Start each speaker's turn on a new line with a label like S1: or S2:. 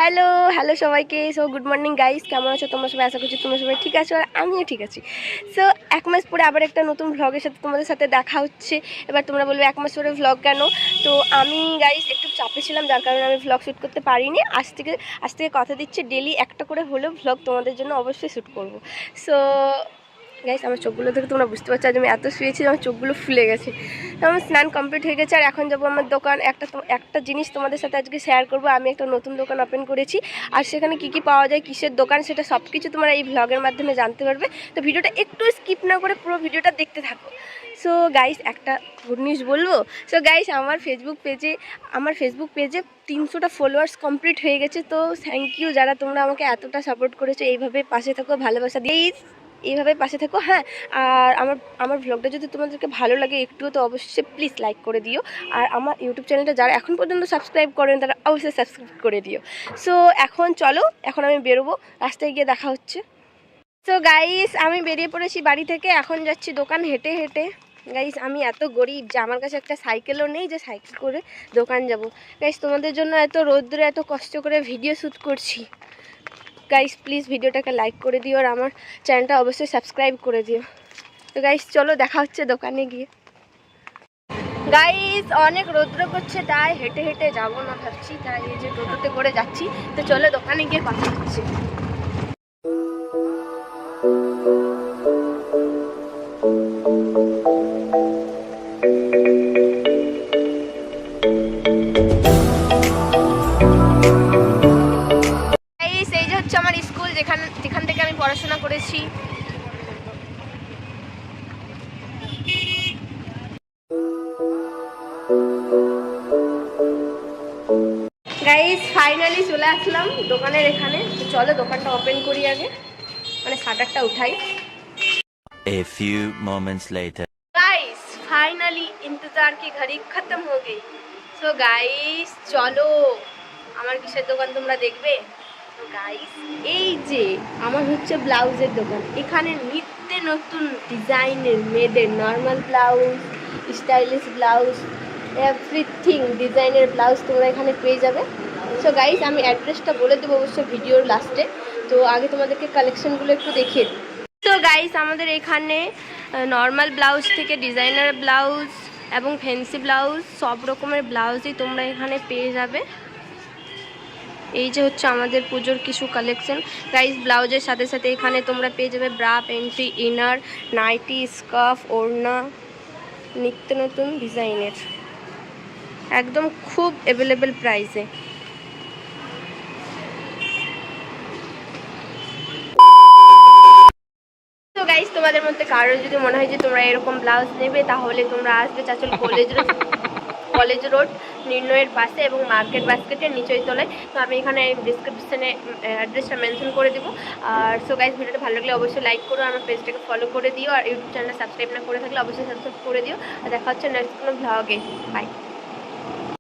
S1: Hello hello সবাইকে। So good morning guys, কেমন আছো তোমরা সবাই? আশা করছি তোমরা সবাই ঠিক আছো আর আমিও ঠিক আছি। সো এক মাস পরে আবার একটা নতুন ভ্লগের সাথে তোমাদের সাথে দেখা হচ্ছে। এবার তোমরা বলবে এক মাস পরে ভ্লগ কেন? তো আমি গাইস একটু চাপে ছিলাম, যার কারণে আমি ভ্লগ শ্যুট করতে পারিনি। আজ থেকে কথা দিচ্ছি ডেলি একটা করে হলেও ভ্লগ তোমাদের জন্য অবশ্যই শ্যুট করবো। সো গাইস, আমার চোখগুলো থেকে তোমরা বুঝতে পারছো আজ আমি এত শুয়েছি, আমার চোখগুলো ফুলে গেছে। আমার স্নান কমপ্লিট হয়ে গেছে আর এখন যাবো আমার দোকান। একটা জিনিস তোমাদের সাথে আজকে শেয়ার করবো। আমি একটা নতুন দোকান ওপেন করেছি আর সেখানে কি কি পাওয়া যায়, কিসের দোকান, সেটা সব কিছু তোমরা এই ভ্লগের মাধ্যমে জানতে পারবে। তো ভিডিওটা একটু স্কিপ না করে পুরো ভিডিওটা দেখতে থাকো। সো গাইস, একটা গুড নিউজ বলবো। সো গাইস, আমার ফেসবুক পেজে 300টা ফলোয়ার্স কমপ্লিট হয়ে গেছে। তো থ্যাংক ইউ যারা তোমরা আমাকে এতটা সাপোর্ট করেছো। এইভাবে পাশে থাকো, ভালোবাসা দিয়ে এইভাবে পাশে থাকো। হ্যাঁ, আর আমার ভ্লগটা যদি তোমাদেরকে ভালো লাগে একটু, তো অবশ্যই প্লিজ লাইক করে দিও। আর আমার ইউটিউব চ্যানেলটা যারা এখন পর্যন্ত সাবস্ক্রাইব করেন তারা অবশ্যই সাবস্ক্রাইব করে দিও। সো এখন চলো, এখন আমি বেরোবো, রাস্তায় গিয়ে দেখা হচ্ছে। সো গাইস, আমি বেরিয়ে পড়েছি বাড়ি থেকে, এখন যাচ্ছি দোকান হেঁটে হেঁটে। গাইস, আমি এত গরিব যে আমার কাছে একটা সাইকেলও নেই যে সাইকেল করে দোকান যাব। গাইস, তোমাদের জন্য এত রোদ্রে এত কষ্ট করে ভিডিও শ্যুট করছি। গাইস প্লিজ ভিডিওটাকে লাইক করে দিও আর আমার চ্যানেলটা অবশ্যই সাবস্ক্রাইব করে দিও। তো গাইস চলো, দেখা হচ্ছে দোকানে গিয়ে। গাইস, অনেক রৌদ্র করছে তাই হেঁটে হেঁটে যাবো না ভাবছি, তাই এই যে টোটোতে করে যাচ্ছি। তো চলো দোকানে গিয়ে কথা হচ্ছে। গাইস, এই যে হচ্ছে আমার স্কুল, যেখান থেকে আমি পড়াশোনা করেছি। গাইস, ফাইনালি চলে আসলাম দোকানের এখানে। তো চলো দোকানটা ওপেন করি আগে, মানে শাটারটা উঠাই।
S2: A few moments later.
S1: Guys finally इंतजार की घड़ी खत्म हो गई। सो गाइस चलो, আমার কিসের দোকান তোমরা দেখবে। তো গাইস, এই যে আমার হচ্ছে ব্লাউজের দোকান। এখানে নিত্য নতুন ডিজাইনের মেয়েদের normal blouse, stylish blouse, everything ডিজাইনের ব্লাউজ তোমরা এখানে পেয়ে যাবে। সো গাইস, আমি অ্যাড্রেসটা বলে দেবো অবশ্য ভিডিওর লাস্টে। তো আগে তোমাদেরকে কালেকশনগুলো একটু দেখিয়ে দিই। তো গাইস, আমাদের এখানে নর্মাল ব্লাউজ থেকে ডিজাইনার ব্লাউজ এবং ফ্যান্সি ব্লাউজ, সব রকমের ব্লাউজই তোমরা এখানে পেয়ে যাবে। এই যে হচ্ছে আমাদের পুজোর কিছু কালেকশন। গাইস, ব্লাউজের সাথে সাথে এখানে তোমরা পেয়ে যাবে bra, panty, inner, nightie, scarf, ওড়না, নিত্য নতুন ডিজাইনের, একদম খুব অ্যাভেলেবেল প্রাইসে। গাইস, তোমাদের মধ্যে কারোর যদি মনে হয় যে তোমরা এরকম ব্লাউজ নেবে, তাহলে তোমরা আসবে চাঁচল কলেজ রোড নির্ণয়ের পাশে এবং মার্কেট বাস্কেটের নিচেই তলায়। তো আমি এখানে ডিসক্রিপশনে অ্যাড্রেসটা মেনশন করে দেবো। আর সো গাইস, ভিডিওটা ভালো লাগলে অবশ্যই লাইক করো, আমার পেজটাকে ফলো করে দিও আর ইউটিউব চ্যানেলটা সাবস্ক্রাইব না করে থাকলে অবশ্যই সাবস্ক্রাইব করে দিও। আর দেখা হচ্ছে নেক্সট কোনো ভ্লগে। বাই।